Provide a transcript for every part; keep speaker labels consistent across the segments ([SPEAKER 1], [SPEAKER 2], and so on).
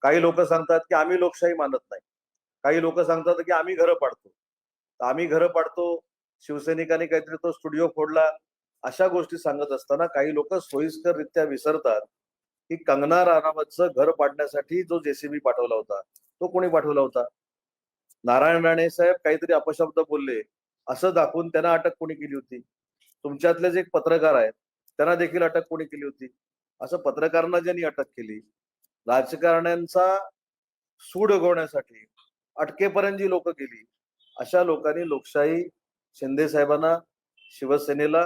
[SPEAKER 1] काही लोक सांगतात की आम्ही लोकशाही मानत नाही, काही लोक सांगतात की आम्ही घरं पाडतो. आम्ही घरं पाडतो, शिवसैनिकांनी काहीतरी तो स्टुडिओ फोडला, अशा गोष्टी सांगत असताना काही लोक सोयीस्कररित्या विसरतात की कंगना राणावतचं घर पाडण्यासाठी जो जेसीबी पाठवला होता तो कोणी पाठवला होता? नारायण राणे साहेब काहीतरी अपशब्द बोलले असं दाखवून त्यांना अटक कोणी केली होती? तुमच्यातलेच एक पत्रकार आहेत, त्यांना देखील अटक कोणी केली होती? असं पत्रकारांना ज्यांनी अटक केली, राजकारण्यांचा सूड उगवण्यासाठी अटकेपर्यंत जी लोक गेली, अशा लोकांनी लोकशाही शिंदे साहेबांना, शिवसेनेला,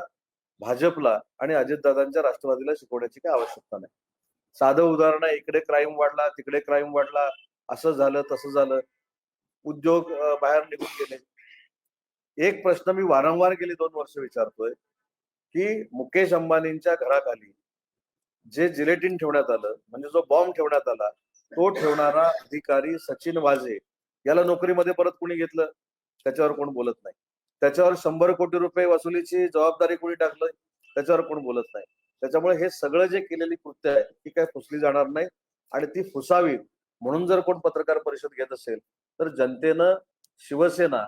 [SPEAKER 1] भाजपला आणि अजितदादांच्या राष्ट्रवादीला शिकवण्याची काही आवश्यकता नाही. साधं उदाहरण आहे, इकडे क्राईम वाढला, तिकडे क्राईम वाढला, असं झालं तसं झालं, उद्योग बाहेर निघून गेले. एक प्रश्न मी वारंवार गेली 2 वर्ष विचारतोय की मुकेश अंबानींच्या घराखाली जे जिलेटिन ठेवण्यात आलं, म्हणजे जो बॉम्ब ठेवण्यात आला, तो ठेवणारा अधिकारी सचिन वाझे याला नोकरीमध्ये परत कोणी घेतलं? त्याच्यावर कोण बोलत नाही. त्याच्यावर 100 कोटी रुपये वसुलीची जबाबदारी कोणी टाकलं? त्याच्यावर कोण बोलत नाही. त्याच्यामुळे हे सगळं जे केलेली कृत्य आहे ती काय फुसली जाणार नाही, आणि ती फुसावी म्हणून जर कोण पत्रकार परिषद घेत असेल तर जनतेनं शिवसेना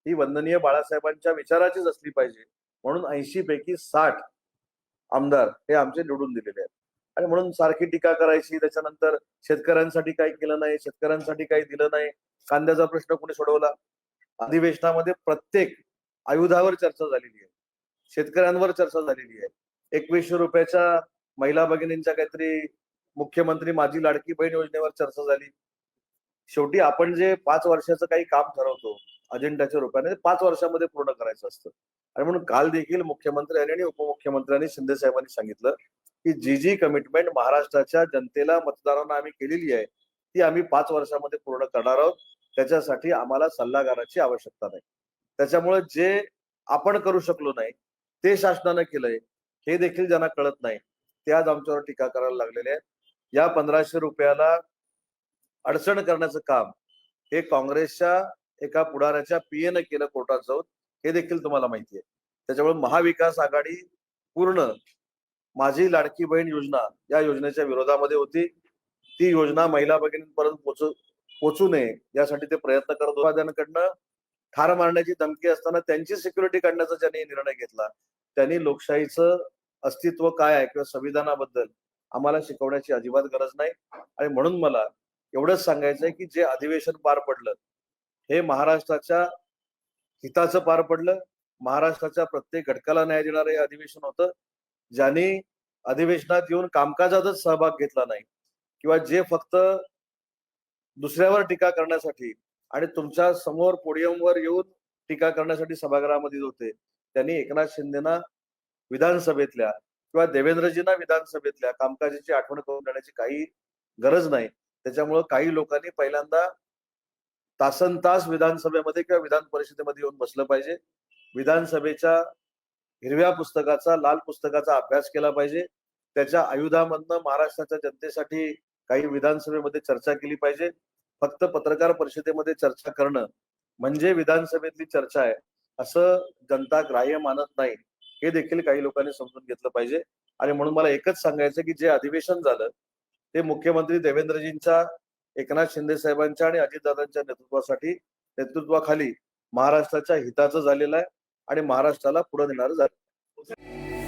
[SPEAKER 1] ही वंदनीय बाळासाहेबांच्या विचाराचीच असली पाहिजे, म्हणून 80 पैकी 60 आमदार हे आमचे निवडून दिलेले आहेत. आणि म्हणून सारखी टीका करायची, त्याच्यानंतर शेतकऱ्यांसाठी काही केलं नाही, शेतकऱ्यांसाठी काही दिलं नाही, कांद्याचा प्रश्न कोणी सोडवला? अधिवेशनामध्ये प्रत्येक आयुधावर चर्चा झालेली आहे, शेतकऱ्यांवर चर्चा झालेली आहे. 2100 रुपयाच्या महिला भगिनींच्या काहीतरी मुख्यमंत्री माझी लाडकी बहीण योजनेवर चर्चा झाली. शेवटी आपण जे 5 वर्षाचं काही काम ठरवतो अजेंड्याच्या रूपाने, 5 वर्षामध्ये पूर्ण करायचं असतं. आणि म्हणून काल देखील मुख्यमंत्र्यांनी आणि उपमुख्यमंत्र्यांनी शिंदे साहेबांनी सांगितलं की जी कमिटमेंट महाराष्ट्राच्या जनतेला, मतदारांना आम्ही केलेली आहे ती आम्ही 5 वर्षामध्ये पूर्ण करणार आहोत. त्याच्यासाठी आम्हाला सल्लागाराची आवश्यकता नाही. त्याच्यामुळे जे आपण करू शकलो नाही ते शासनानं केलंय, हे देखील ज्यांना कळत नाही ते आज आमच्यावर टीका करायला लागलेले आहेत. या 1500 रुपयाला अडचण करण्याचं काम हे काँग्रेसच्या एका पुढाऱ्याच्या पीएनं केलं कोर्टात जाऊन, हे देखील तुम्हाला माहिती आहे. त्याच्यामुळे महाविकास आघाडी पूर्ण माझी लाडकी बहीण योजना या योजनेच्या विरोधामध्ये होती. ती योजना महिला भगिनींपर्यंत पोचू नये यासाठी ते प्रयत्न करत होते. त्यांकडनं ठार मारण्याची धमकी असताना त्यांची सिक्युरिटी काढण्याचा ज्यांनी निर्णय घेतला, त्यांनी लोकशाहीचं अस्तित्व काय आहे किंवा संविधानाबद्दल आम्हाला शिकवण्याची अजिबात गरज नाही. आणि म्हणून मला एवढंच सांगायचंय की जे अधिवेशन पार पडलं हे महाराष्ट्राच्या हिताचं पार पडलं, महाराष्ट्राच्या प्रत्येक घटकाला न्याय देणारं हे अधिवेशन होतं. ज्यांनी अधिवेशनात येऊन कामकाजातच सहभाग घेतला नाही किंवा जे फक्त दुसऱ्यावर टीका करण्यासाठी आणि तुमच्या समोर पोडियमवर येऊन टीका करण्यासाठी सभागृहामध्ये होते, त्यांनी एकनाथ शिंदेना विधानसभेतल्या किंवा देवेंद्रजींना विधानसभेतल्या कामकाजाची आठवण करून देण्याची काही गरज नाही. त्याच्यामुळे काही लोकांनी पहिल्यांदा तासनतास विधानसभेमध्ये किंवा विधान परिषदेमध्ये येऊन बसलं पाहिजे. विधानसभेच्या हिरव्या पुस्तकाचा, लाल पुस्तकाचा अभ्यास केला पाहिजे. त्याच्या आयुधामधनं महाराष्ट्राच्या जनतेसाठी काही विधानसभेमध्ये चर्चा केली पाहिजे. फक्त पत्रकार परिषदेमध्ये चर्चा करणं म्हणजे विधानसभेतली चर्चा आहे असं जनता ग्राह्य मानत नाही, हे देखील काही लोकांनी समजून घेतलं पाहिजे. आणि म्हणून मला एकच सांगायचं की जे अधिवेशन झालं ते मुख्यमंत्री देवेंद्रजींच्या, एकनाथ शिंदे साहेबांच्या आणि अजितदादांच्या नेतृत्वाखाली महाराष्ट्राच्या हिताचं झालेलं आहे आणि महाराष्ट्राला पुढे नेणारं झालं.